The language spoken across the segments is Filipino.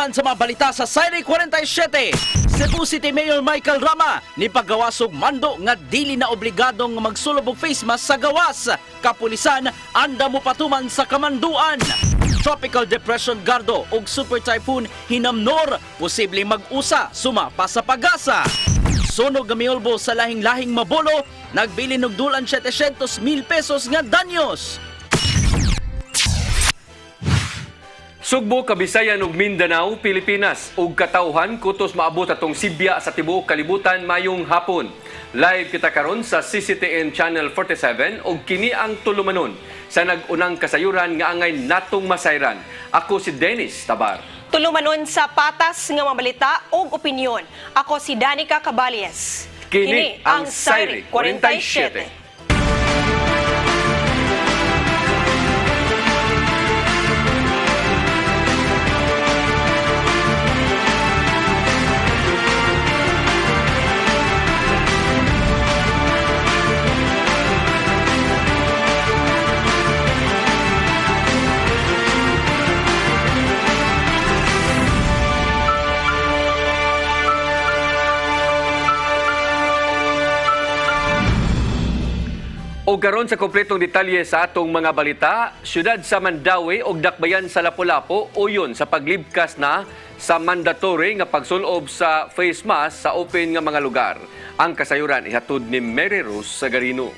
Uban sa mga balita sa Sairi 47, Cebu City Mayor Michael Rama ni paggawasog mando nga dili na obligadong magsulog og face mask sa gawas. Kapulisan anda mo patuman sa kamanduan. Tropical Depression Gardo ug Super Typhoon Hinamnor posible mag-usa sumapa sa pag-asa. Sunog nga miolbo sa lahing-lahing mabolo, nagbili og dulan 700,000 pesos nga danyos. Sugbo, Kabisayan ug Mindanao, Pilipinas ug katawhan kutos maabot atong Sibya sa tibuok kalibutan mayong hapon. Live kita karon sa CCTN Channel 47 ug kini ang tulumanon sa nag-unang kasayuran nga angay natong masayran. Ako si Dennis Tabar. Tulumanon sa patas nga mabalita ug opinyon. Ako si Danica Caballes. Kini ang Sairi 47. O karon sa kompletong detalye sa atong mga balita, syudad sa Mandawi ug dakbayan sa Lapu-Lapu uyon sa paglibkas na sa mandatory nga pagsulob sa face mask sa open nga mga lugar. Ang kasayuran ihatod ni Mary Rose Sagarino.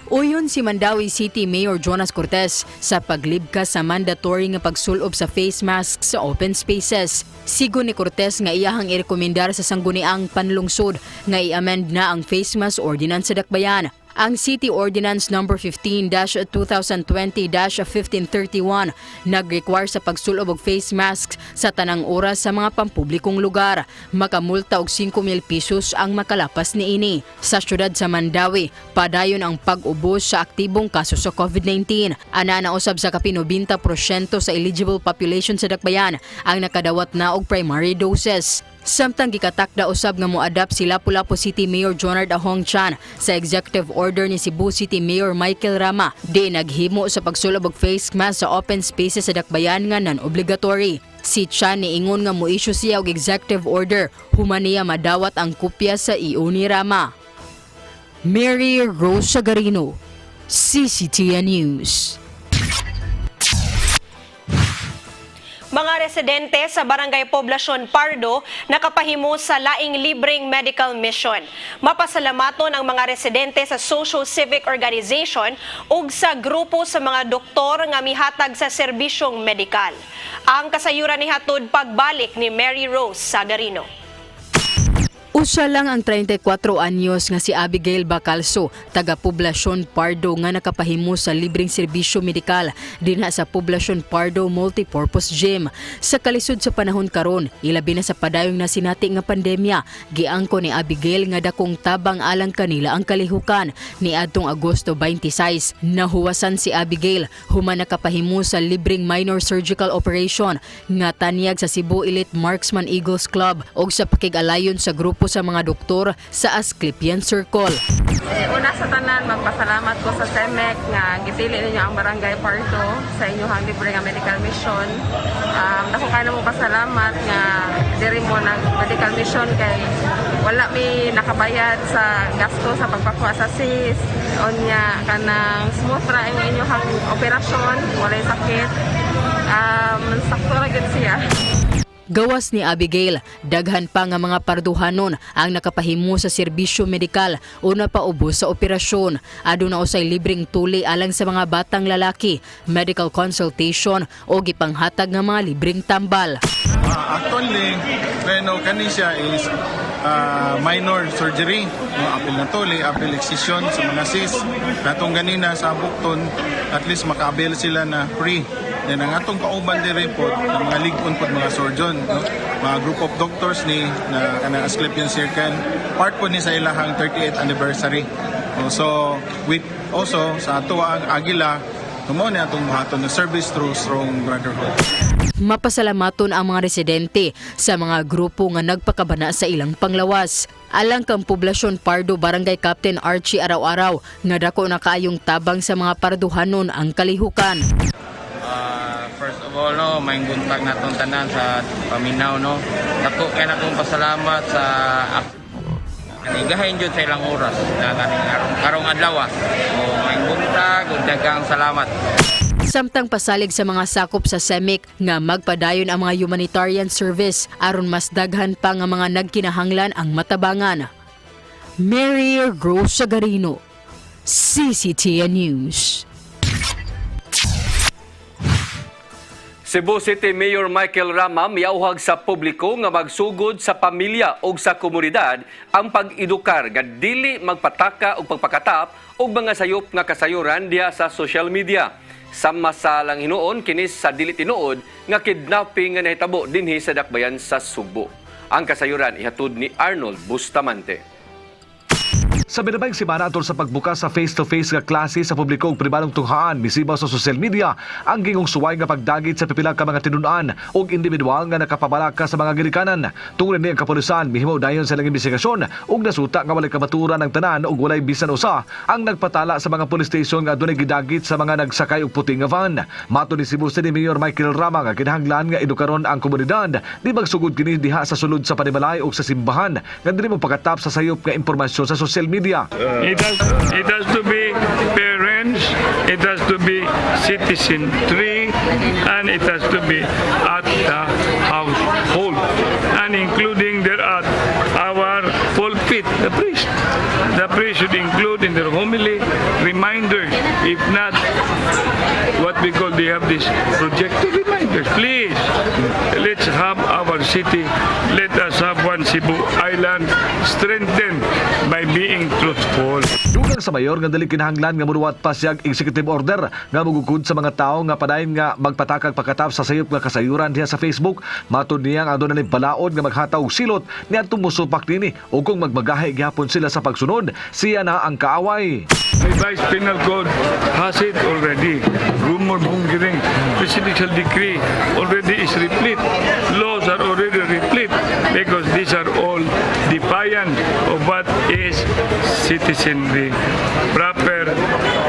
Uyon si Mandawi City Mayor Jonas Cortez sa paglibkas sa mandatory nga pagsulob sa face mask sa open spaces. Sigo ni Cortez nga iyahang irekomendar sa sangguniang panlungsod nga i-amend na ang face mask ordinance sa dakbayan. Ang City Ordinance No. 15-2020-1531 nag-require sa pagsulob og face masks sa tanang oras sa mga pampublikong lugar. Makamulta og 5,000 pesos ang makalapas niini. Sa syudad sa Mandawi, padayon ang pag-ubos sa aktibong kaso sa COVID-19. Ana nausab sa kapin 90% sa eligible population sa dakbayan ang nakadawat na og primary doses. Samtang gikatakda usab nga moadapt si Lapu-Lapu City Mayor Jonard Ahong Chan sa executive order ni Cebu City Mayor Michael Rama di naghimo sa pagsulob og face mask sa open spaces sa dakbayan nga non-obligatory. Si Chan niingon nga mo-issue siya og executive order human niya madawat ang kopya sa iyo ni Rama. Mary Rose Sagarino, CCTN News. Mga residente sa Barangay Poblacion Pardo nakapahimo sa laing libreng medical mission. Mapasalamaton ang mga residente sa Socio-Civic Organization ug sa grupo sa mga doktor nga mihatag sa serbisyong medikal. Ang kasayuran ni hatod pagbalik ni Mary Rose Sagarino. Usa lang ang 34 anyos nga si Abigail Bacalso, taga Poblacion Pardo nga nakapahimo sa libreng serbisyo medikal dinha sa Poblacion Pardo Multipurpose Gym. Sa kalisod sa panahon karon, ilabi na sa padayong nasinati nga pandemya, giangko ni Abigail nga dakong tabang alang kanila ang kalihukan. Niadtong Agosto 26, nahuwasan si Abigail human nakapahimo sa libreng minor surgical operation nga tanyag sa Cebu Elite Marksman Eagles Club ug sa pakig-alayon sa grupo sa mga doktor sa Asclepian Circle. Una sa tanan, magpasalamat ko sa CEMEC nga gipili ninyo ang Barangay Pardo sa inyong libre nga medical mission. Dako kayo mo pasalamat nga diri mo nag medical mission kay wala mi nakabayad sa gasto sa pagpakuha sa SIS. Onya kanang smooth ra ang inyong operasyon, walay sakit. Sakto ra gid siya. Gawas ni Abigail, daghan pa nga mga parduhanon ang nakapahimo sa serbisyo medikal o napaubos sa operasyon. Aduna usay libreng tuli alang sa mga batang lalaki, medical consultation o gipanghatag nga mga libreng tambal. Actually, kani siya is minor surgery, apil na tuli, apil excision sa mga sis. Katong ganina sa bukton, at least maka-avail sila na free. Yan ang atong kauban di report ng mga ligon po mga surgeon, no? Mga group of doctors ni na kanang Asclepian Circle, part po ni sa ilahang 38th anniversary. So with also sa ato ang Agila, tumo ni atong buhaton na service through strong brotherhood. Mapasalamaton ang mga residente sa mga grupo nga nagpakabana sa ilang panglawas. Alang kang Poblacion Pardo Barangay Captain Archie Araw-Araw nga dako na kaayong tabang sa mga parduhanon ang kalihukan. First of ko no, may buntag natong tanan sa paminaw no. Dako kay natong pasalamat sa anigahin jud sa ilang oras na karong adlaw. O may buntag ug daghang salamat. Samtang pasalig sa mga sakop sa CEMIC nga magpadayon ang mga humanitarian service aron mas daghan pa nga mga nagkinahanglan ang matabangan. Mary Rose Sagarino, CCTN News. Cebu City Mayor Michael Rama miauhag sa publiko nga magsugod sa pamilya o sa komunidad ang pag-edukar nga dili magpataka o pagpakatap og mga sayop nga kasayuran diha sa social media. Sama sa lang hinuon kinis sa dili tinuod nga kidnapping nga nahitabo dinhi sa dakbayan sa Subo. Ang kasayuran ihatod ni Arnold Bustamante. Sa binabayang simana atol sa pagbukas sa face-to-face nga klase sa publiko ug pribadong tunghaan misibaw sa social media ang gingong suway nga pagdagit sa pipila ka mga tinun-an ug individual nga nakapabalaka sa mga gilikanan. Tungod ni ang kapulisan mihimo dayon sa ilang investigasyon ug nasuta nga walay kamaturan ng tanan ug walay bisan usa ang nagpatala sa mga police station nga adunay gidagit sa mga nagsakay og puting nga van. Mato ni Cebu City Mayor Michael Rama nga kinahanglan nga edukaron ang komunidad di magsugod kini diha sa sulod sa panimalay ug sa simbahan nga dili mo pagkatap sa sayop nga impormasyon sa social media. It has to be parents, it has to be citizenry, and it has to be at the household, and including there at our pulpit, the priest. The priest should include in their homily reminders. If not, what we call, they have this projected reminders. Please, let's have our city, let us have one Cebu Island strengthened by being truthful. Dugang sa mayor nga dali kinahanglan nga muruwat pa siyang executive order nga mugugod sa mga tao nga padayon nga magpatakag pagkatap sa sayop nga kasayuran diha sa Facebook. Matud niya nga aduna ni balaod nga maghataw og silot niadtong musupak nini ug kung magmagahi gyapon sila sa pagsunod, siya na ang kaaway. Revised Penal Code has it already. Rumor mongering, presidential decree already is replete. Laws are already replete because these are all defiant of what is citizenry, proper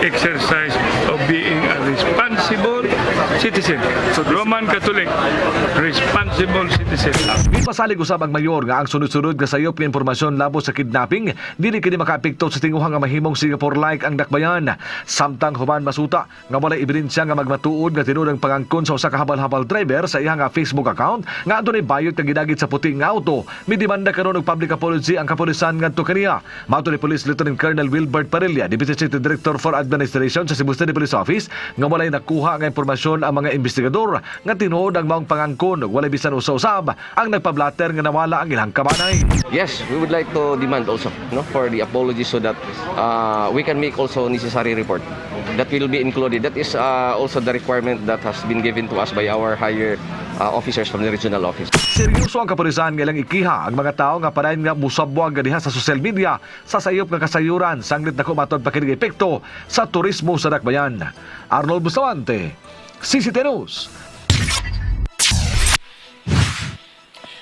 exercise of being a responsible citizen. So Roman Catholic, responsible citizen. Di pasalig usab ang mayor nga ang sunod-sunod nga sayop nga impormasyon labos sa kidnapping dili kini makaapekto sa tinguhang nga mahimong Singapore-like ang dakbayan. Samtang human masuta nga walay ebidensya nga magmatuod nga tinuod ang pangangkon sa usa ka habal-habal driver sa iyang Facebook account nga adunay bayot nga gidagit sa puting nga auto. Midimanda karon og public apology ang kapulisan ngadto kaniya. Mato ni Police Lieutenant Colonel Wilbert Parilla, Deputy City Director for Administration sa Cebu City Police Office, nga walay nakuha nga impormasyon ang mga investigador nga tinuod ang maong pangangkon ug walay bisan usa-usab ang nagpablatter nga nawala ang ilang kabanay. Yes, we would like to demand also for the apology so that we can make also necessary report that will be included. That is also the requirement that has been given to us by our higher officers from the regional office. Seryoso ang kapulisan nga ilang ikiha ang mga tao nga padayon nga musabwag nga diha sa social media sa sayop nga kasayuran sanglit nako matod pa kini epekto sa turismo sa dakbayan. Arnold Bustamante, CCTN News.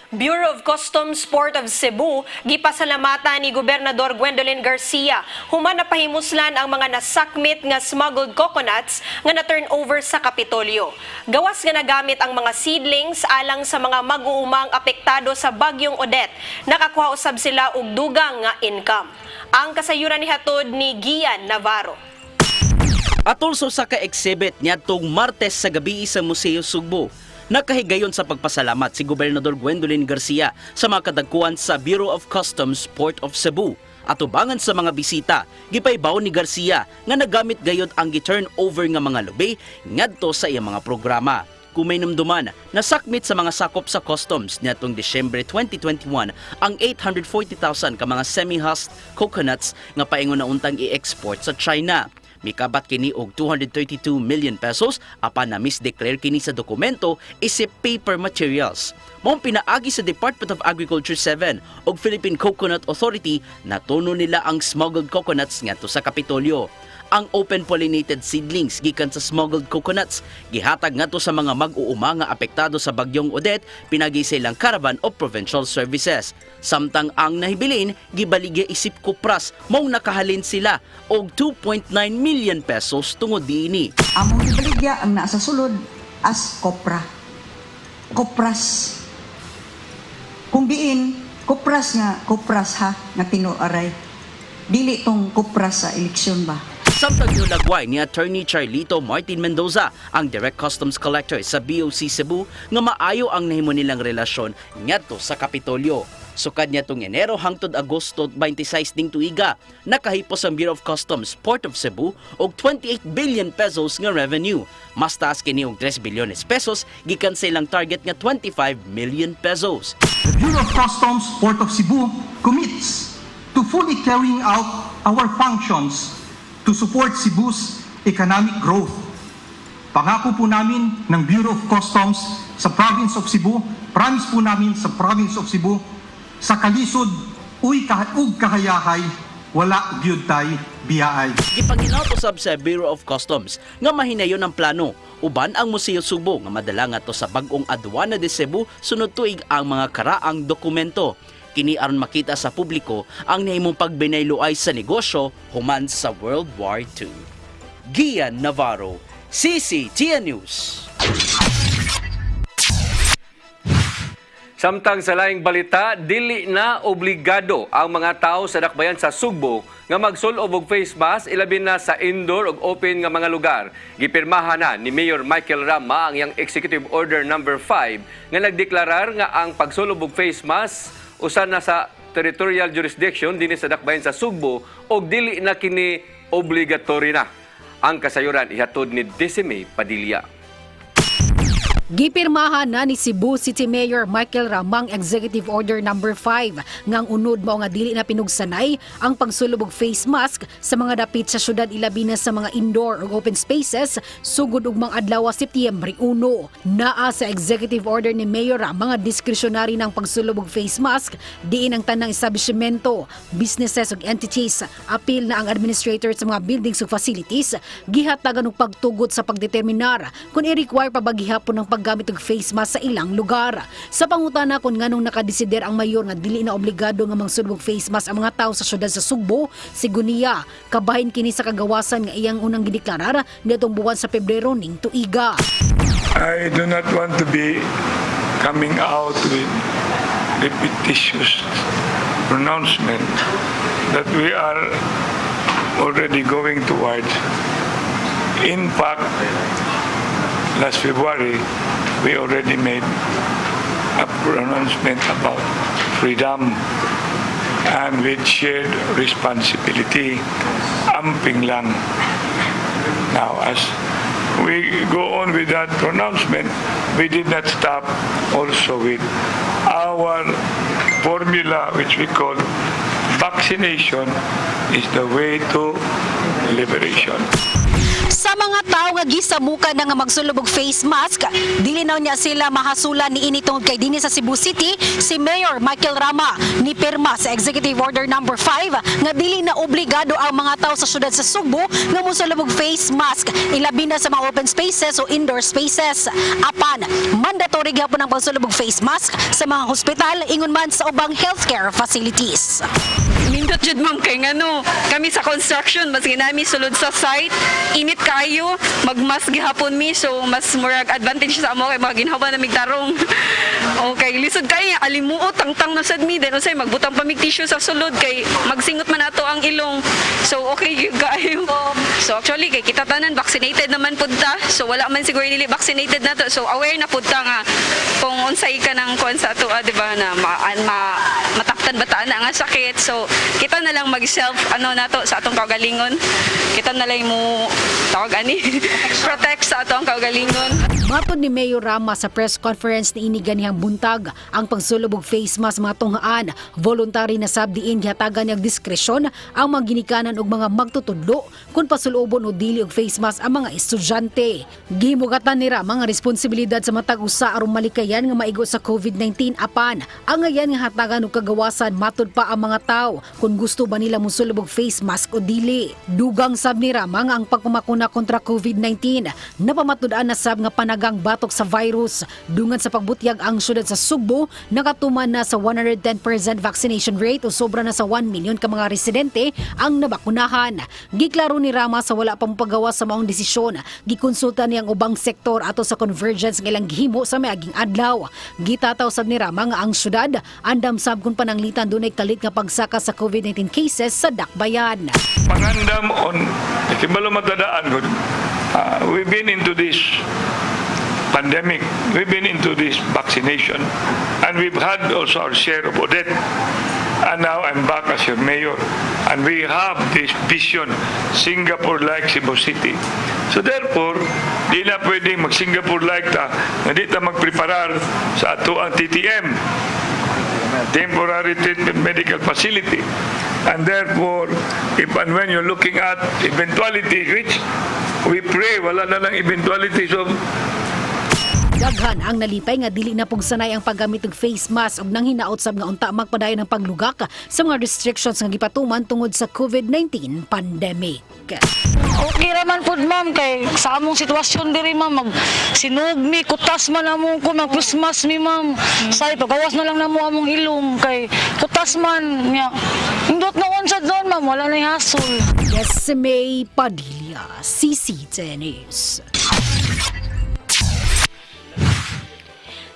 Bureau of Customs Port of Cebu gipasalamatan ni Gobernador Gwendolyn Garcia human napahimuslan ang mga nasakmit nga smuggled coconuts nga na-turn over sa Kapitolyo. Gawas nga nagamit ang mga seedlings alang sa mga mag-uumang apektado sa bagyong Odette. Nakakuha usab sila og dugang nga income. Ang kasayuran ni hatod ni Gian Navarro. Atol sa ka-exhibit niadtong Martes sa gabi sa Museo Sugbo, nakahigayon sa pagpasalamat si Gobernador Gwendolyn Garcia sa mga kadagkuan sa Bureau of Customs Port of Cebu. At ubangan sa mga bisita, gipaybaw ni Garcia nga nagamit gayod ang gi-turn over nga mga lubi ngadto sa iyang mga programa. Kung may namduman, nasakmit sa mga sakop sa customs niadtong Disyembre 2021 ang 840,000 ka mga semi-husked coconuts nga paingon na untang i-export sa China. Mikabat kini og 232 million pesos apan na misdeclare kini sa dokumento isip paper materials. Maong pinaagi sa Department of Agriculture 7 ug Philippine Coconut Authority na tuno nila ang smuggled coconuts ngadto sa Kapitolyo. Ang open-pollinated seedlings gikan sa smuggled coconuts gihatag ngadto sa mga mag-uuma nga apektado sa bagyong Odette pinagi sa ilang Caravan of Provincial Services. Samtang ang nahibilin gibaligya isip kupras maong nakahalin sila og 2.9 million pesos tungod diini. Among gibaligya ang nasa sulod as kopra. Kopras. Kung diin, kopras ha, nga tinuaray. Dili tong kopras sa eleksyon ba? Samtang nilagway ni Attorney Charlito Martin Mendoza, ang Direct Customs Collector sa BOC Cebu, nga maayo ang nahimo nilang relasyon ngadto sa Kapitolyo. Sukad niya tong Enero hangtod Agosto 26 ding tuiga, nakahipos ang Bureau of Customs Port of Cebu og 28 billion pesos nga revenue. Mas taas kini og 3 bilyones pesos gikan sa ilang target nga 25 million pesos. The Bureau of Customs Port of Cebu commits to fully carrying out our functions to support Cebu's economic growth. Pangako po namin ng Bureau of Customs sa Province of Cebu, promise po namin sa Province of Cebu, sa kalisod, ug kahayahay, wala gyud tay biyaay. Gipanginaw usab sa Bureau of Customs nga mahinayon ang plano uban ang Museo Subo nga madala ngadto sa bag-ong Aduana de Cebu sunod tuig ang mga karaang dokumento. Kini aron makita sa publiko ang nahimong pagbinayloay sa negosyo human sa World War II. Gian Navarro, CCTN News. Samtang sa laing balita, dili na obligado ang mga tao sa dakbayan sa Sugbo nga magsulob og face mask ilabi na sa indoor ug open nga mga lugar. Gipirmahan na ni Mayor Michael Rama ang iyang Executive Order No. 5 nga nagdeklarar nga ang pagsulob og face mask usa na sa territorial jurisdiction dinhi sa dakbayan sa Sugbo ug dili na kini obligatory na. Ang kasayuran ihatod ni Decime Padilla. Gipirmahan na ni Cebu City Mayor Michael Ramang Executive Order No. 5 ngang unod mao nga dili na pinugsanay ang pagsulob og face mask sa mga dapit sa syudad ilabi na sa mga indoor ug open spaces sugod og mga adlaw Setyembre 1. Naa sa Executive Order ni Mayor ang mga diskresyonary ng pagsulob og face mask diin ang tanang establishmento, businesses ug entities. Apil na ang administrator sa mga buildings ug facilities gihatagan og pagtugot sa pagdeterminar kung i-require pa ba gihapon ng paggamit og face mask sa ilang lugar. Sa pangutana kung nganong nakadesider ang mayor nga dili na obligado nga magsulod og face mask ang mga tawo sa syudad sa Sugbo, siguniya kabahin kini sa kagawasan nga iyang unang gideklarar nitong buwan sa Pebrero ning tuiga. I do not want to be coming out with repetitious pronouncement that we are already going towards. In fact, last February, we already made a pronouncement about freedom and with shared responsibility. Amping lang. Now, as we go on with that pronouncement, we did not stop also with our formula, which we call vaccination is the way to liberation. Sa mga tao nga gisamukan na nga magsulub og face mask, dili na niya sila mahasulan ni ini tungod kay dinhi sa Cebu City, si Mayor Michael Rama ni pirma sa Executive Order No. 5 nga dili na obligado ang mga tao sa syudad sa Sugbo nga mosulub og face mask ilabi na sa mga open spaces o indoor spaces. Apan mandatory gyapon ang pagsulub og face mask sa mga hospital ingon man sa ubang healthcare facilities. Nindot jud man kay ngano, kami sa construction mas ginami sulod sa site, init kayo, magmas gihapon mi so mas murag advantage sa amo kay maginhawa na migtarong. Okay, lisod kay alimuot tangtang na sad mi then usay magbutang pa mig tissue sa sulod kay magsingot man ato ang ilong. So okay kayo. So actually kay kita tanan vaccinated naman pud ta. So wala man siguro dili vaccinated na to. So aware na pud ta nga kung unsay ka nang kon sa ato, di ba na mataktan bataan na nga sakit. So kita na lang mag-self nato sa atong kaugalingon. Kita na lang mo tawag ani protect sa atong kaugalingon. Matod ni Mayor Rama sa press conference ni ini ganihang buntag ang pagsulob og face mask mga tunghaan voluntary na sabdiin gihatagan niyang diskresyon ang mga ginikanan og mga magtutudlo kung pasulobon o dili og face mask ang mga estudyante. Gimugatan ni Rama nga responsibilidad sa matag usa aron malikayan nga maigo sa COVID-19 apan ang ngayan nga hatagan og kagawasan matud pa ang mga tawo kung kung gusto ba nila mosulubog face mask o dili. Dugang sab ni Rama nga ang pagpamakuna kontra COVID-19 napamatud-an na sab nga panagang batok sa virus. Dungan sa pagbutyag ang syudad sa Sugbo nakatuman na sa 110% vaccination rate o sobra na sa 1 milyon ka mga residente ang nabakunahan. Giklaro ni Rama sa wala pang paggawa sa maong desisyon. Gikonsulta niyang ubang sektor ato sa convergence nga ilang gihimo sa miaging adlaw. Gitataw sab ni Rama nga ang syudad andam sab kung pananglitan dunay kalit nga pagsaka sa COVID-19 cases sa Dakbayan. Pangandam on, kibalo matadaan ko. We've been into this pandemic, we've been into this vaccination, and we've had also our share of audit. And now I'm back as your mayor, and we have this vision, Singapore-like Cebu City. So therefore, di na pwedeng mag-Singapore-like ta, na di ta magpreparar sa ato ang TTM, Temporary Treatment Medical Facility. And therefore, if and when you're looking at eventualities, which we pray, wala na lang eventualities of Daghan ang nalipay nga dili na pugsanay ang paggamit ng face mask ug nang hinaot sab nga unta magpadayon ng paglugak sa mga restrictions nga gipatuman tungod sa COVID-19 pandemic. Okay raman pud ma'am kay sa among sitwasyon diri ma'am mag sinugmi kutas man among ko mag Christmas mi ma'am. Say pagawas na lang namo among ilong kay kutas man nya. Indot na unsad doon ma'am wala na hasol. Yes, May Padilla, CCTV News.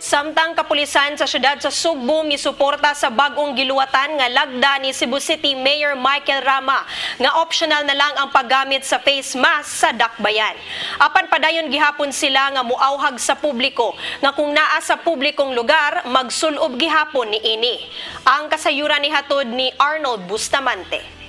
Samtang kapulisan sa syudad sa Sugbo misuporta sa bagong giluwatan nga lagda ni Cebu City Mayor Michael Rama nga optional na lang ang paggamit sa face mask sa Dakbayan. Apan padayon gihapon sila nga muawhag sa publiko nga kung naa sa publikong lugar magsulob gihapon ni ini. Ang kasayuran ni hatod ni Arnold Bustamante.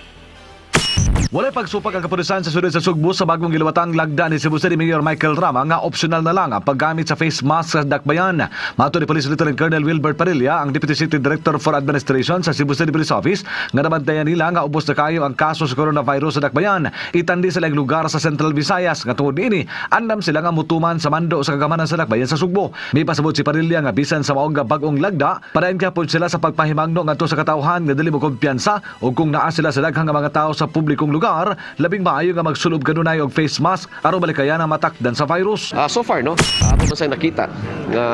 Walay pagsupag ang kapulisan sa syudad sa Sugbo sa bagong giluwatang lagda ni Cebu City Mayor Michael Rama nga optional na lang ang paggamit sa face mask sa Dakbayan. Mato ni Police Lieutenant Colonel Wilbert Parilla, ang Deputy City Director for Administration sa Cebu City Police Office, nga nabantayan nila nga ubos na kayo ang kaso sa coronavirus sa Dakbayan. Itandi sila ang lugar sa Central Visayas nga tungod niini andam sila nga mutuman sa mando sa kagamanan sa Dakbayan sa Sugbo. May pasabot si Parilla nga bisan sa maong nga bagong lagda, padayon gyapon sila sa pagpahimangno ngadto sa katawhan nga dili mo kumpiyansa o kung naa sila sa daghang nga mga tawo sa publikong lugar, labing maayo nga magsulob kanunay og face mask aron balikayan ang matakdan sa virus. So far no, ako pa sa nakita nga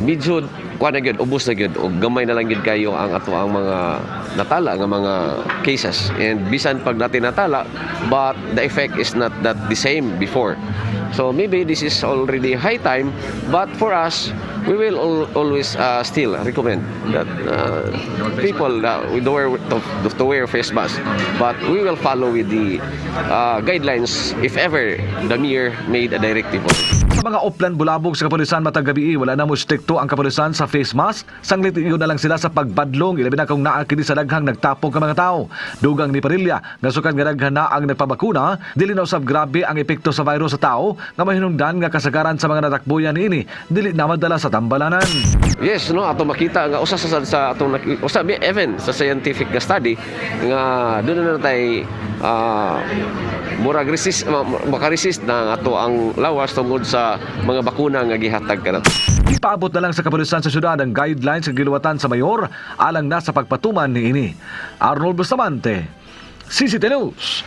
medyo kuan na gyud ubos na gyud og gamay na lang gyud kayo ang ato ang mga natala nga mga cases, and bisan pag natin natala but the effect is not that the same before. So maybe this is already high time, but for us we will always still recommend that people to wear face mask, but we will follow with the guidelines if ever the mayor made a directive on it. Sa mga oplan bulabog sa kapulisan matag gabi, wala na mo strikto ang kapulisan sa face mask. Sanglit iyon na lang sila sa pagbadlong, ilabi na kung naa kini sa daghang nagtapong ka mga tao. Dugang ni Parilla nga sukan nga daghan na ang nagpabakuna, dili na usab grabe ang epekto sa virus sa tao nga mahinungdan nga kasagaran sa mga natakbuyan niini dili na madala sa tambalanan. Yes, no, ato makita nga usa sa atong usa even sa scientific nga study nga doon na tay murag makaresist na ato ang lawas tungod sa mga bakuna nga gihatag kanato. Ipaabot na lang sa kapulisan sa syudad ang guidelines sa giluwatan sa mayor alang na sa pagpatuman niini. Arnold Bustamante, CCTV News.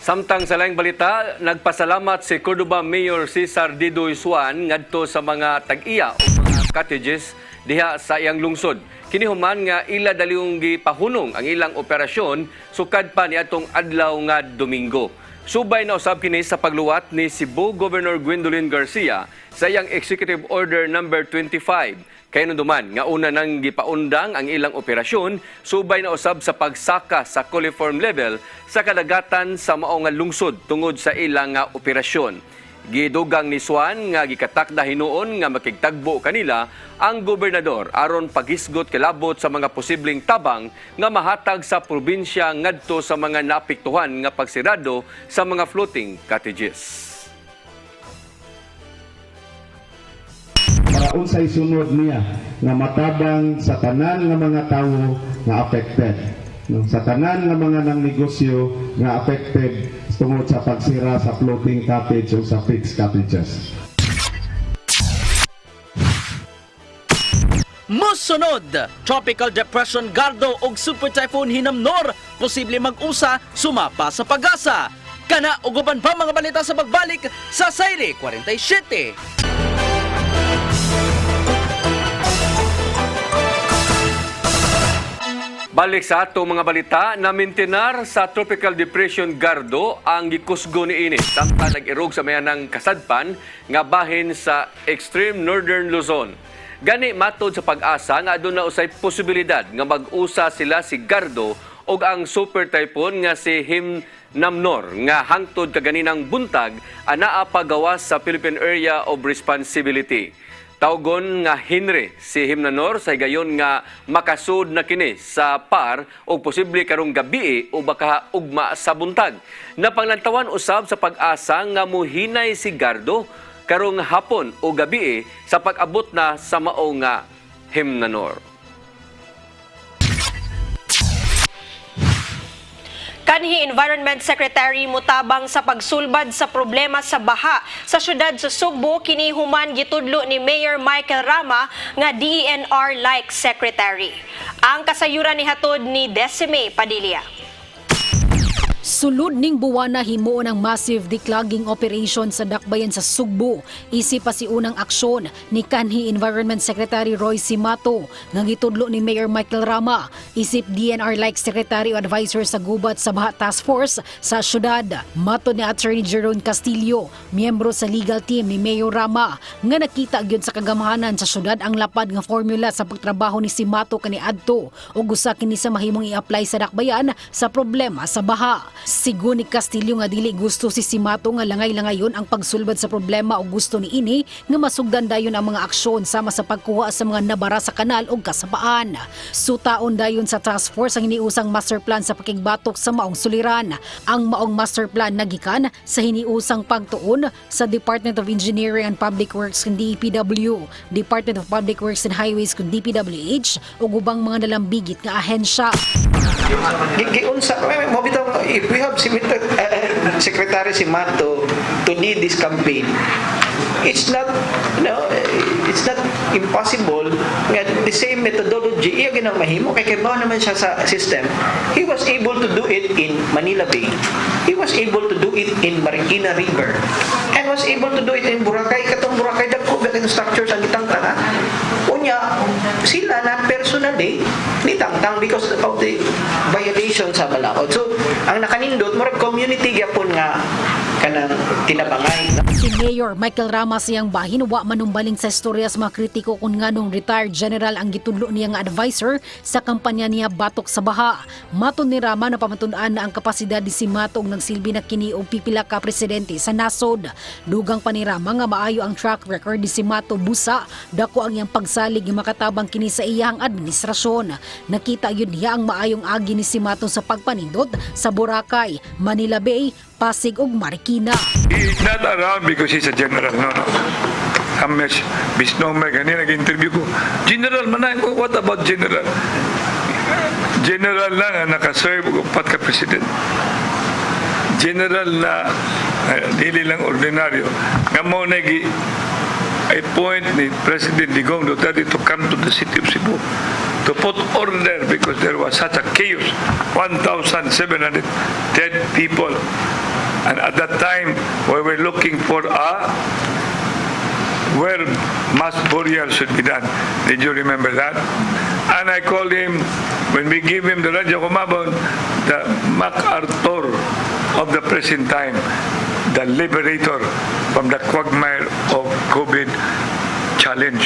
Samtang sa laing balita, nagpasalamat si Cordoba Mayor Cesar Didoy Suan ngadto sa mga tag-iya o mga cottages diha sa iyang lungsod. Kinihuman nga ila daliong gipahunong ang ilang operasyon sukad pa niadtong adlaw nga Domingo. Subay na usab kini sa pagluwat ni Cebu Governor Gwendolyn Garcia sa iyang Executive Order No. 25. Kaya duman nga una nang gipaundang ang ilang operasyon, subay na usab sa pagsaka sa coliform level sa kadagatan sa mao nga lungsod tungod sa ilang nga operasyon. Gidugang ni Suan nga gikatakda hinuon nga makigtagbo kanila ang gobernador aron paghisgot kilabot sa mga posibleng tabang nga mahatag sa probinsya ngadto sa mga naapektuhan nga pagsirado sa mga floating cottages. Para unsay sunod niya nga matabang sa tanan nga mga tawo nga affected, sa tanan nga mga nang negosyo nga affected tungod sa pagsira sa floating cottage o sa fixed cottages. Musunod, Tropical Depression Gardo ug Super Typhoon Hinamnor posible mag-usa sumapa sa pag-asa. Kana ug uban pa mga balita sa pagbalik sa Sayre 47. Balik sa atong mga balita, namintinar sa Tropical Depression Gardo ang gikusgo ni ini samtang nag-irog sa mayanang kasadpan nga bahin sa extreme northern Luzon. Gani matod sa pag-asa nga aduna usay posibilidad nga mag-usa sila si Gardo ug ang super typhoon nga si Hinamnor nga hangtod kaganinang buntag anaa pagawas sa Philippine Area of Responsibility. Tawgon nga Henry si Hinamnor sa higayon nga makasud na kini sa PAR o posible karong gabi o baka ugma sa buntag. Napanglantawan usab sa pag-asa nga muhinay si Gardo karong hapon o gabi sa pag-abot na sa mao nga Hinamnor. Kanhi Environment Secretary mutabang sa pagsulbad sa problema sa baha sa syudad sa Sugbo kini human gitudlo ni Mayor Michael Rama nga DENR-like secretary. Ang kasayuran ni hatod ni Decime Padilla. Sulod ning buwana himuon ang massive declogging operation sa dakbayan sa Sugbo. Isip pa si unang aksyon ni kanhi Environment Secretary Roy Simato nga gitudlo ni Mayor Michael Rama. Isip DNR-like Secretary o Advisor sa Gubat sa Baha Task Force sa syudad. Matod ni Attorney Jeron Castillo, miyembro sa legal team ni Mayor Rama, nga nakita gyud sa kagamahanan sa syudad ang lapad nga formula sa pagtrabaho ni Simato kaniadto ug usa kini sa mahimong i-apply sa dakbayan sa problema sa baha. Sigo ni Castillo nga dili gusto si Simato nga langay-langayon ang pagsulbad sa problema o gusto ni ini nga masugdan dayon ang mga aksyon sama sa pagkuha sa mga nabara sa kanal o kasabaan. Sutaon dayon sa task force ang hiniusang master plan sa pakigbatok sa maong suliran. Ang maong master plan nagikan sa hiniusang pagtuon sa Department of Engineering and Public Works kung DPW, Department of Public Works and Highways kung DPWH ug ubang mga nalambigit nga ahensya. Giunsa mo bitaw if we have Secretary Simato to lead this campaign, it's not impossible nga the same methodology iya ginang mahimo kay kibaw naman siya sa system. He was able to do it in Manila Bay, he was able to do it in Marikina River, and was able to do it in Boracay. Katong Boracay dako between structures ang gitangtang ha unya sila na personally nitangtang because of the violation sa balaod. So ang nakanindot mo community gyapon nga kanang tinabangay. Si Mayor Michael Rama siyang bahin wa manumbaling sa istorya sa mga kritiko kung nganong retired general ang gitudlo niya nga advisor sa kampanya niya batok sa baha. Maton ni Rama na pamatun-an na ang kapasidad ni Simato og nagsilbi na kini og pipila ka presidente sa nasod. Dugang pa ni Rama nga maayo ang track record ni Simato busa dako ang iyang pagsalig nga makatabang kini sa iyang administrasyon. Nakita yun niya ang maayong agi ni Simato sa pagpanindot sa Boracay, Manila Bay, Pasig ug Marikina. He's not around because he's a general. No. Kamesh, Bisnomer, kanina nag-interview ko. General man na, what about general? General lang ang nakaserve o pat ka president. General na dili lang ordinaryo. Nga mo nag-appoint ni President Digong Duterte to come to the city of Cebu to put order because there was such a chaos. 1,700 dead people. And at that time, we were looking for where mass burial should be done. Did you remember that? And I called him, when we give him the Radyo Kumabon, the MacArthur of the present time, the liberator from the quagmire of COVID challenge.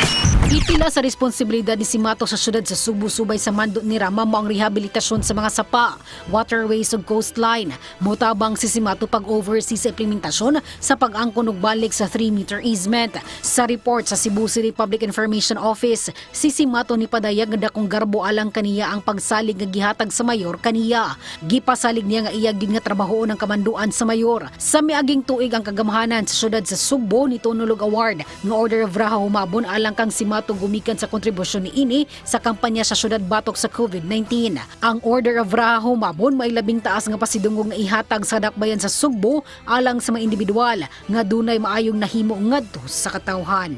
Itila sa responsibilidad ni Simato sa syudad sa Subo subay sa mandot ni Rama mo ang rehabilitasyon sa mga sapa, waterways ug coastline. Motabang si Simato pag-oversee sa implementasyon sa pag-angkon ug balik sa 3-meter easement. Sa report sa Cebu City Public Information Office, si Simato ni padayag nga dakong garbo alang kaniya ang pagsalig nga gihatag sa mayor kaniya. Gipasalig niya nga iya gyud nga trabahoon ang kamanduan sa mayor. Sa miaging tuig ang kagamahanan sa syudad sa Sugbo ni Tunulog Award nga Order of Raha humabon alang kang simato gumikan sa kontribusyon ni ini sa kampanya sa syudad batok sa COVID-19. Ang Order of Raha humabon may labing taas nga pasidungog nga ihatag sa dakbayan sa Sugbo alang sa mga individual nga dunay maayong nahimo ngadto sa katawhan.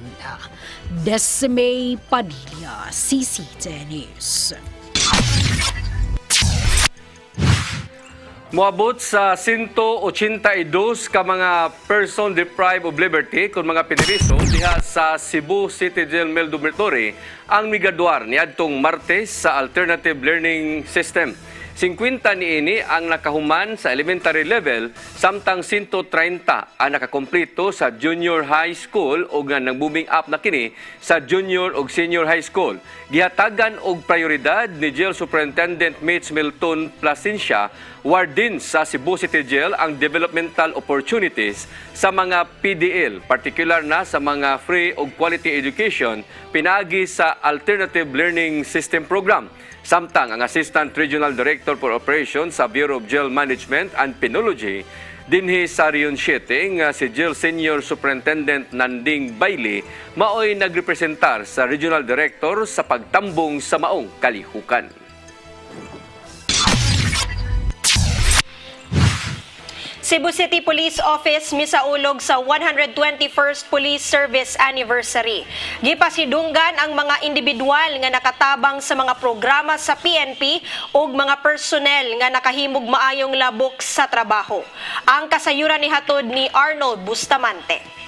Desme Padilla, CCTN News. Moabot sa 182 ka mga person deprived of liberty kung mga piniriso diha sa Cebu City Jail Mel Dormitory ang migadwar niadtong Martes sa Alternative Learning System. 50 niini ang nakahuman sa elementary level samtang 130 ang nakakompleto sa junior high school o nga nag-moving up na kini sa junior o senior high school. Gihatagan og prioridad ni Jail Superintendent Mitch Milton Plasencia warden sa Cebu City Jail ang developmental opportunities sa mga PDL, particular na sa mga free o quality education pinagi sa Alternative Learning System Program. Samtang ang Assistant Regional Director for Operations sa Bureau of Jail Management and Penology dinhi sa Rion 7 nga si Jail Senior Superintendent Nanding Bailey maoy nagrepresentar sa Regional Director sa pagtambong sa maong kalihukan. Cebu City Police Office misaulog sa 121st Police Service Anniversary. Gipasidunggan ang mga individual nga nakatabang sa mga programa sa PNP ug mga personnel nga nakahimog maayong labok sa trabaho. Ang kasayuran ni hatod ni Arnold Bustamante.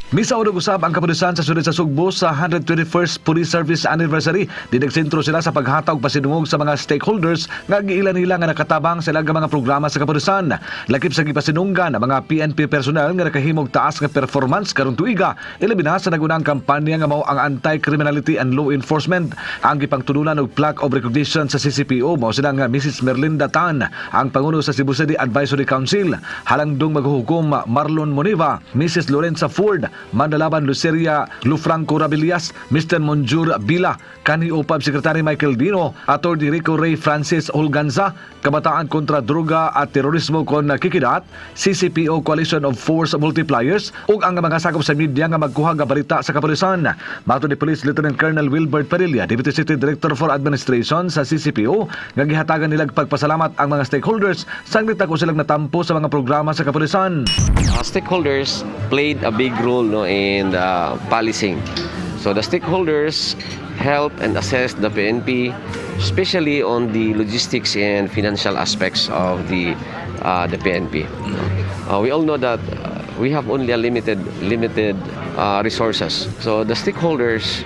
Misaulog usab ang kapulisan sa syudad sa Sugbo sa 121st Police Service Anniversary. Dinagtsentro sila sa paghatag pasidungog sa mga stakeholders nga giila nila nga nakatabang sa ilang mga programa sa kapulisan. Lakip sa gipasinunggan ang mga PNP personnel nga nakahimog taas nga performance karong tuiga, ilabi na sa nagunang kampanya nga mao ang anti-criminality and law enforcement. Ang gipangtulunan og plaque of recognition sa CCPO mao sila nga Mrs. Merlinda Tan, ang panguno sa Cebu City Advisory Council, halangdong maghuhukom Marlon Moniva, Mrs. Lorenza Ford, Mandalaban Luceria Lufranco Rabilias, Mr. Monjur Bila, kanhi upab Secretary Michael Dino, Atty. Rico Ray Francis Holganza, Kabataan kontra Droga at Terorismo kon Kikidat, CCPO Coalition of Force Multipliers, ug ang mga sakop sa media nga magkuha nga balita sa kapulisan. Mato ni Police Lieutenant Colonel Wilbert Perilla, Deputy City Director for Administration sa CCPO, nga gihatagan nilang pagpasalamat ang mga stakeholders sanglit ako silang natampo sa mga programa sa kapulisan. Stakeholders played a big role in policing. So the stakeholders help and assess the PNP, especially on the logistics and financial aspects of the PNP. We all know that we have only a limited resources. So the stakeholders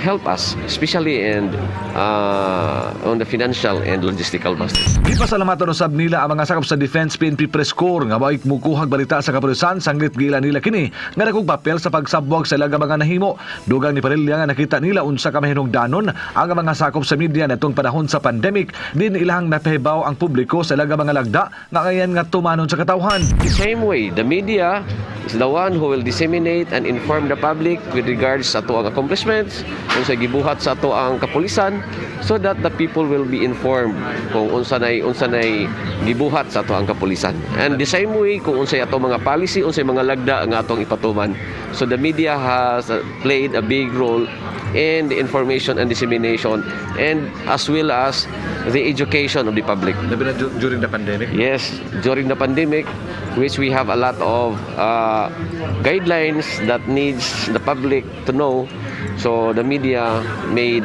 help us, especially on the financial and logistical aspects. Gipasalamatan usab nila ang mga sakop sa Defense PNP Press Corps nga mao'y mukuhag balita sa kapulisan sanglit giila nila kini nga nagug papel sa pagsabwag sa ilang mga nahimo. Dugang ni Perilla nga nakita nila unsa ka mahinungdanon ang mga sakop sa media natong panahon sa pandemic, din ilang napahibaw ang publiko sa ilang mga lagda nga kayan nga tumanon sa katawhan. The same way, the media is the one who will disseminate and inform the public with regards sa ato ang accomplishments, kung sa gibuhat sa ato ang kapulisan, so that the people will be informed kung unsa nay gibuhat sa ato ang kapulisan. And the same way kung unsay ato mga policy, unsay mga lagda nga atong ipatuman. So the media has played a big role in the information and dissemination, and as well as the education of the public. During the pandemic? Yes, during the pandemic, which we have a lot of guidelines that needs the public to know. So the media made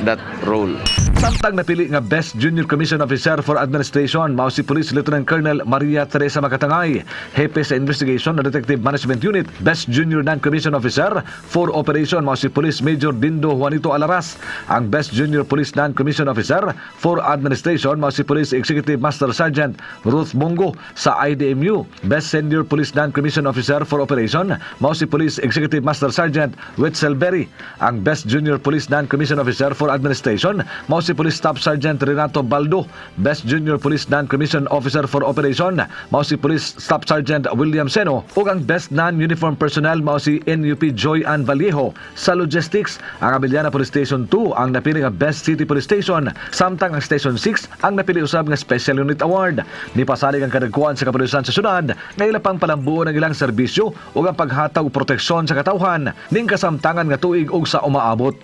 that role. Samtang napili nga Best Junior Commission Officer for Administration mao si Police Lieutenant Colonel Maria Teresa Makatangay, Hepe sa Investigation na Detective Management Unit. Best Junior Non-Commission Officer for Operation mao si Police Major Dindo Juanito Alaras. Ang Best Junior Police Non-Commission Officer for Administration mao si Police Executive Master Sergeant Ruth Bongo sa IDMU. Best Senior Police Non-Commission Officer for Operation mao si Police Executive Master Sergeant Wetzel Berry. Ang Best Junior Police Non-Commission Officer for for Administration, mao si Police Staff Sergeant Renato Baldo. Best Junior Police Non-Commissioned Officer for Operation, mao si Police Staff Sergeant William Seno. Ug ang Best Non-Uniform Personnel, mao si NUP Joy Ann Vallejo. Sa Logistics, ang Abiliana Police Station 2 ang napili nga Best City Police Station, samtang ang Station 6 ang napili usab nga Special Unit Award. Nipasalig ang kadagkuan sa kapulisan sa syudad nga ila pang palambuon ang ilang serbisyo ug ang paghatag og proteksyon sa katawhan ning kasamtangan nga tuig ug sa umaabot.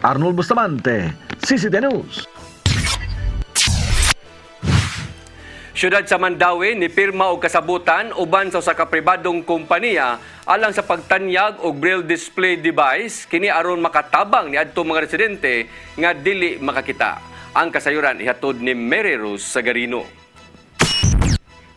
Arnold Bustamante, CCTV News. Siyudad sa Mandawi ni pirma og kasabutan uban sa usa ka pribadong kompanya alang sa pagtanyag og braille display device kini aron makatabang ni adto mga residente nga dili makakita. Ang kasayuran ihatod ni Mary Rose Sagarino.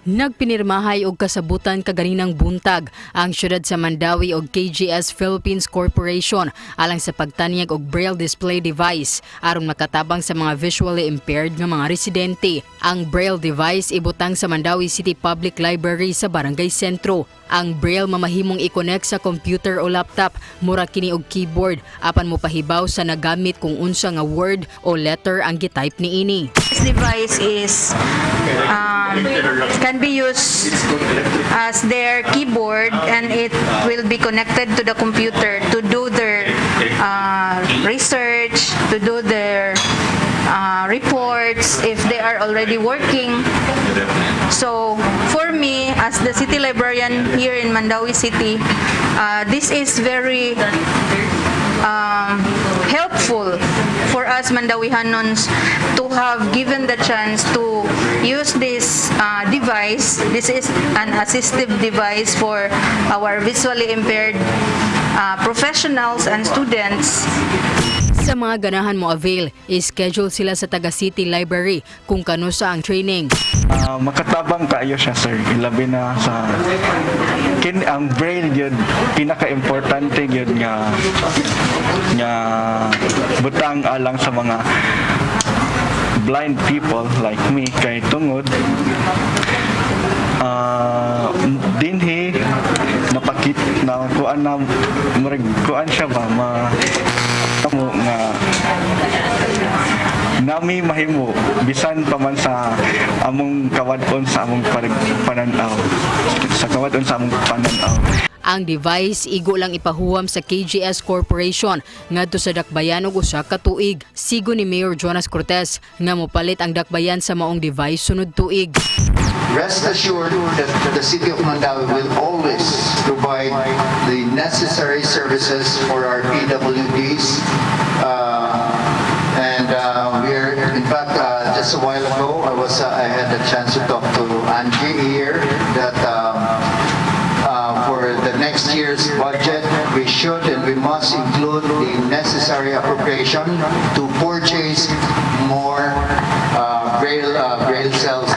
Nagpinirmahay og kasabutan kaganinang buntag ang siyudad sa Mandawi og KGS Philippines Corporation alang sa pagtanyag og braille display device aron makatabang sa mga visually impaired nga mga residente. Ang braille device ibutang sa Mandawi City Public Library sa Barangay Sentro. Ang braille mamahimong i-connect sa computer o laptop, mura kini og keyboard apan mopahibaw sa nagamit kung unsa nga word o letter ang gitype niini. This device is can be used as their keyboard, and it will be connected to the computer to do their research, to do their reports if they are already working. So for me, as the city librarian here in Mandawi City, this is very helpful for us Mandawihanons to have given the chance to use this device. This is an assistive device for our visually impaired professionals and students. Sa mga ganahan mo avail, i-schedule sila sa Taga City Library kung kano sa ang training. Makatabang kaayo siya, sir. Ilabi na sa ang braille yun, pinaka-importante yun nga butang alang sa mga blind people like me kay tungod dinhi napakit na kuan siya ba mo nga nami mahimo bisan pa man sa among kawadon sa among pananaw Ang device igo lang ipahuwam sa KGS Corporation ngadto sa dakbayan og usa ka tuig. Sigo ni Mayor Jonas Cortez nga mopalit ang dakbayan sa maong device sunod tuig. Rest assured that the City of Mandawi will always provide the necessary services for our PWDs. In fact, just a while ago, I had a chance to talk to Angie here that for the next year's budget, we should and we must include the necessary appropriation to purchase more braille cells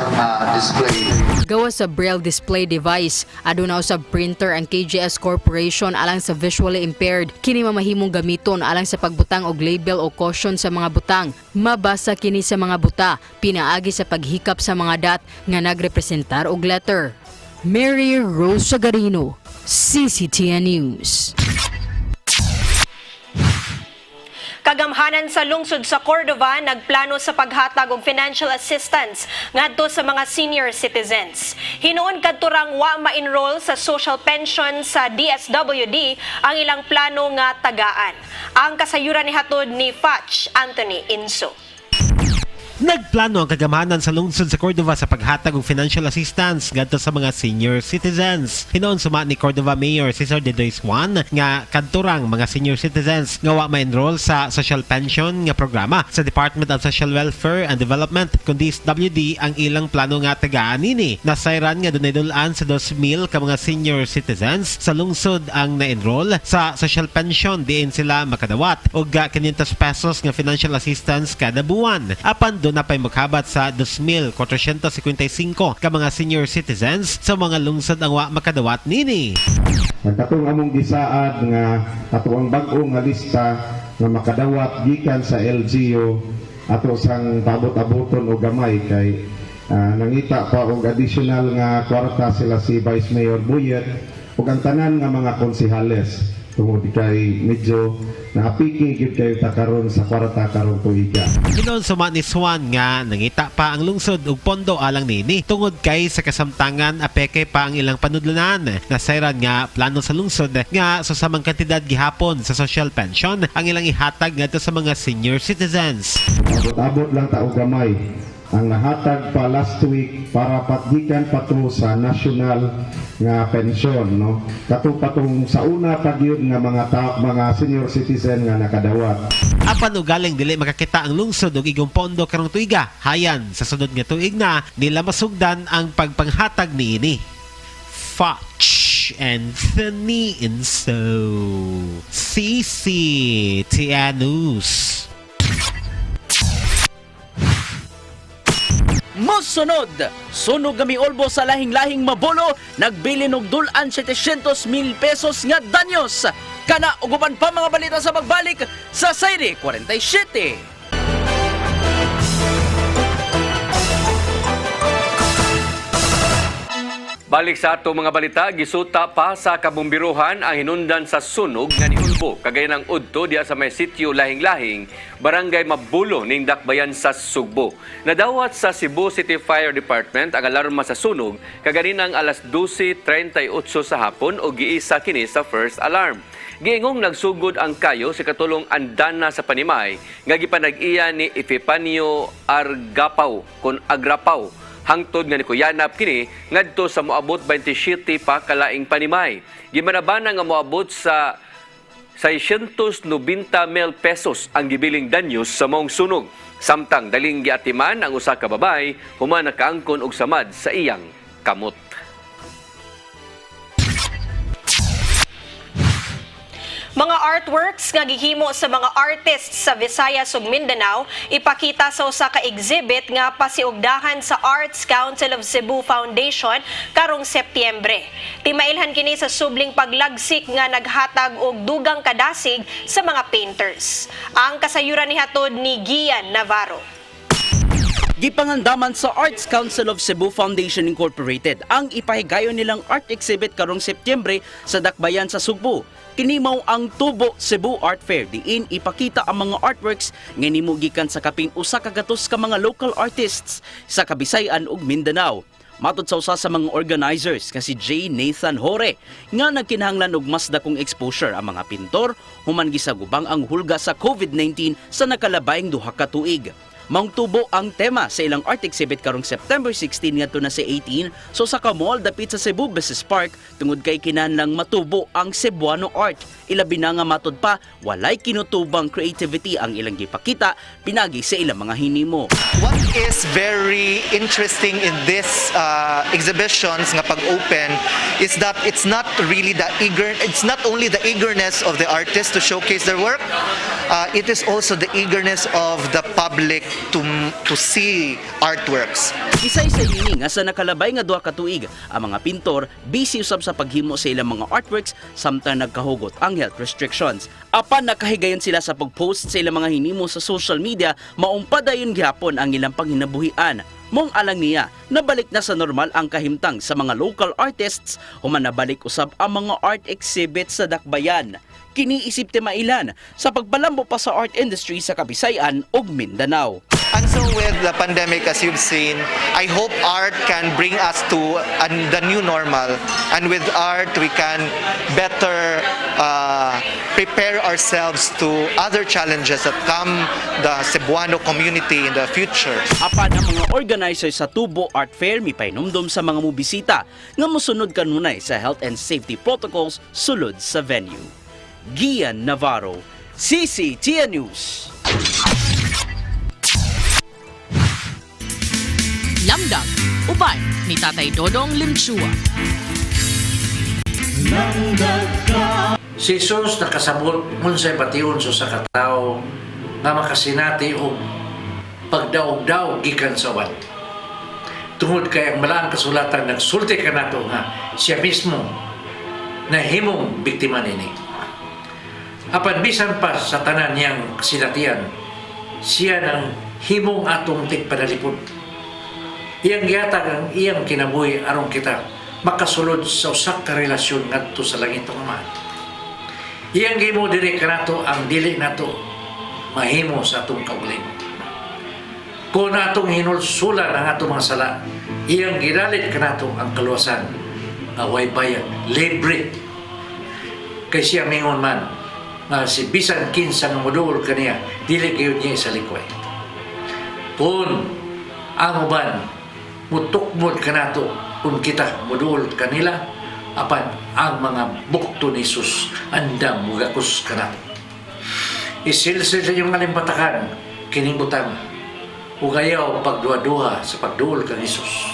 display. Gawa sa braille display device, aduna sa printer ang KGS Corporation alang sa visually impaired. Kini mamahimong gamiton alang sa pagbutang og label o caution sa mga butang. Mabasa kini sa mga buta, pinaagi sa paghikap sa mga dot nga nagrepresentar og letter. Mary Rose Sagarino, CCTN News. Kagamhanan sa lungsod sa Cordova nagplano sa paghatag og financial assistance ngadto sa mga senior citizens. Hinuon kadturang wa ma-enroll sa social pension sa DSWD ang ilang plano nga tagaan. Ang kasayuran ni hatod ni Fatch Anthony Inso. Nagplano ang kagamhanan sa lungsod sa Cordova sa paghatag og financial assistance ngadto sa mga senior citizens. Hinoon suma ni Cordova Mayor Cesar de Dois Juan nga kadturang mga senior citizens nga wa ma-enroll sa social pension nga programa sa Department of Social Welfare and Development kundi DSWD ang ilang plano nga tagaan nini. Nasayran nga dunay dulaan sa 2,000 ka mga senior citizens sa lungsod ang na-enroll sa social pension diin sila makadawat og 500 pesos nga financial assistance kada buwan. Apan na pay maghabat sa 2,455 ka mga senior citizens sa mga lungsod ang wa makadawat nini. Katong among gisaad nga ato ang bag-o nga lista nga makadawat gikan sa LGU ato sang paabot-aboton o gamay kay nangita pa og additional nga kwarta sila si Vice Mayor Buyet ug ang tanan nga mga konsehales. tungod kay medyo naapiki gyud kayo ta karon sa kwarta karong tuiga. Hinon sumat ni Swan nga nangita pa ang lungsod og pondo alang nini tungod kay sa kasamtangan apeke pa ang ilang panudlanan. Nasayran nga plano sa lungsod nga sa samang kantidad gihapon sa social pension ang ilang ihatag ngadto sa mga senior citizens. Abot-abot lang ta og gamay ang nahatag pa last week para patgikan pato sa national nga pensyon, no? Patong sa una pa gyud nga mga senior citizen nga nakadawat. Apan ugaling dili makakita ang lungsod og igong pondo karong tuiga, hayan sa sunod nga tuig na nila masugdan ang pagpanghatag niini. Foch Anthony Inso, CCTN News. Mosunod, sunog gami olbo sa lahing-lahing mabolo, nagbilin og dulan 700,000 pesos nga danyos. Kana uguban pa mga balita sa pagbalik sa Sayri 47. Balik sa ato mga balita, gisuta pa sa kabumbiruhan ang hinundan sa sunog nga niulbo kagaya ng udto diya sa may sitio lahing-lahing, barangay Mabulo ning Dakbayan sa Sugbo. Nadawat sa Cebu City Fire Department ang alarma sa sunog kaganinang alas 12:38 sa hapon o giisa kini sa first alarm. Giingong nagsugod ang kayo si katulong andana sa Panimay nga gipanag-iya ni Epifanio Argapaw kun Agrapaw. Hangtod nga ni kuyanap kini ngadto sa moabot 27 pa kalaing Panimay. Gimanabana nga moabot sa 690,000 pesos ang gibiling danyos sa maong sunog. Samtang daling giatiman ang usa ka babay human nakaangkon og samad sa iyang kamot. Mga artworks nga gihimo sa mga artists sa Visayas ug Mindanao ipakita sa usa ka exhibit nga pasiugdahan sa Arts Council of Cebu Foundation karong Setyembre. Timailhan kini sa subling paglagsik nga naghatag og dugang kadasig sa mga painters. Ang kasayuran ni hatod ni Gian Navarro. Gipangandaman sa Arts Council of Cebu Foundation Incorporated ang ipahigayon nilang art exhibit karong Setyembre sa Dakbayan sa Sugbo. Kinimaw ang Tubo Cebu Art Fair diin ipakita ang mga artworks nga nimugikan sa kaping usa ka gatos ka mga local artists sa Kabisayan ug Mindanao. Matod sa usa sa mga organizers nga si J. Nathan Hore nga nagkinahanglan og mas dakong exposure ang mga pintor human gisagubang ang hulga sa COVID-19 sa nakalabayng duha ka tuig. Maong tubo ang tema sa ilang art exhibit karong September 16 ngadto na sa 18 so sa mall dapit sa Cebu Business Park tungod kay kinahanglang matubo ang Cebuano art. Ilabi na nga matod pa walay kinutubang creativity ang ilang gipakita pinagi sa ilang mga hinimo. What is very interesting in this exhibitions nga pag-open is that it's not only the eagerness of the artists to showcase their work, it is also the eagerness of the public to see artworks. Isa-isa hini nga sa nakalabay nga duha ka tuig ang mga pintor busy usab sa paghimo sa ilang mga artworks samtang nagkahugot ang health restrictions. Apan nakahigayon sila sa pag-post sa ilang mga hinimo sa social media maong padayon gihapon ang ilang panghinabuhian. Mong alang niya, nabalik na sa normal ang kahimtang sa mga local artists human nabalik usab ang mga art exhibit sa Dakbayan. Kiniisip timailan sa pagbalambo pa sa art industry sa Kabisayan ug Mindanao. And so with the pandemic, as you've seen, I hope art can bring us to the new normal. And with art, we can better prepare ourselves to other challenges that come the Cebuano community in the future. Apan ang mga organizers sa Tubo Art Fair mipainomdom sa mga mubisita nga mosunod kanunay sa health and safety protocols sulod sa venue. Gian Navarro, CCTN News. Lamdag, ubay ni Tatay Dodong Limchua. Si Jesus nakasabot unsay bation sa katao nga makasinati og pagdaog-daog gikan sa wan. Tungod kay ang malaang kasulatan nagsulti kanato nga siya mismo nahimong biktima nini. Apan bisan pa sa tanan niyang kasinatian, siya nang himong atong tigpadalipod. Iyang gihatag ang iyang kinabuhi aron kita makasulod sa usak ka relasyon ngadto sa langit ng Ama. Iyang gimo diri kanato ang dili nato mahimo sa atong kaugalingon. Kung atong hinulsulan ang atong mga sala, iyang gidalit kanato ang kaluwasan nga way bayad, libre. Kay siya mingon man nga si bisan kinsa nga moduol kaniya, dili gyud niya sa likway. Kung ang uban mutukmod kanato kung kita moduol kanila, apan ang mga bukto ni Jesus andam mugakos kanato. Isilsil sa iyong alimpatakan kining butang ugayaw pagduha-duha sa pagduol kang Jesus.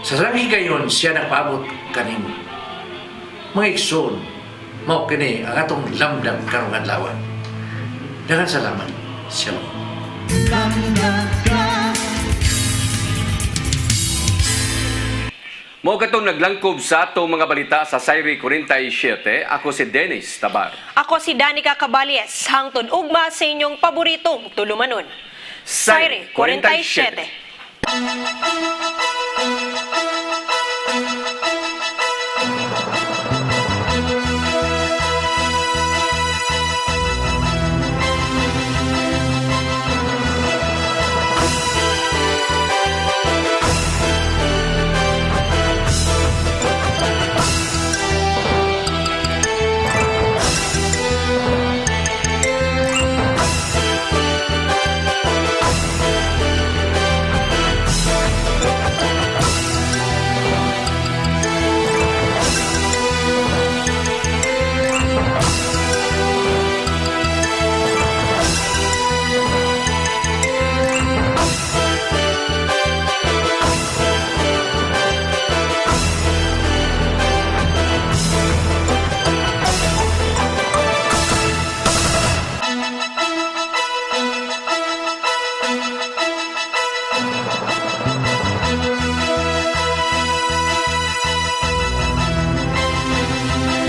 Sa rangi gayon siya nagpaabot kaning mga igsoon mao kini ang atong lamdam karong adlaw. Daghang salamat. Shalom. Mao katong naglangkob sa atong mga balita sa Sayri 47. Ako si Dennis Tabar. Ako si Danica Cabales, hangtod ugma sa inyong paboritong tulumanon. Sayri 47.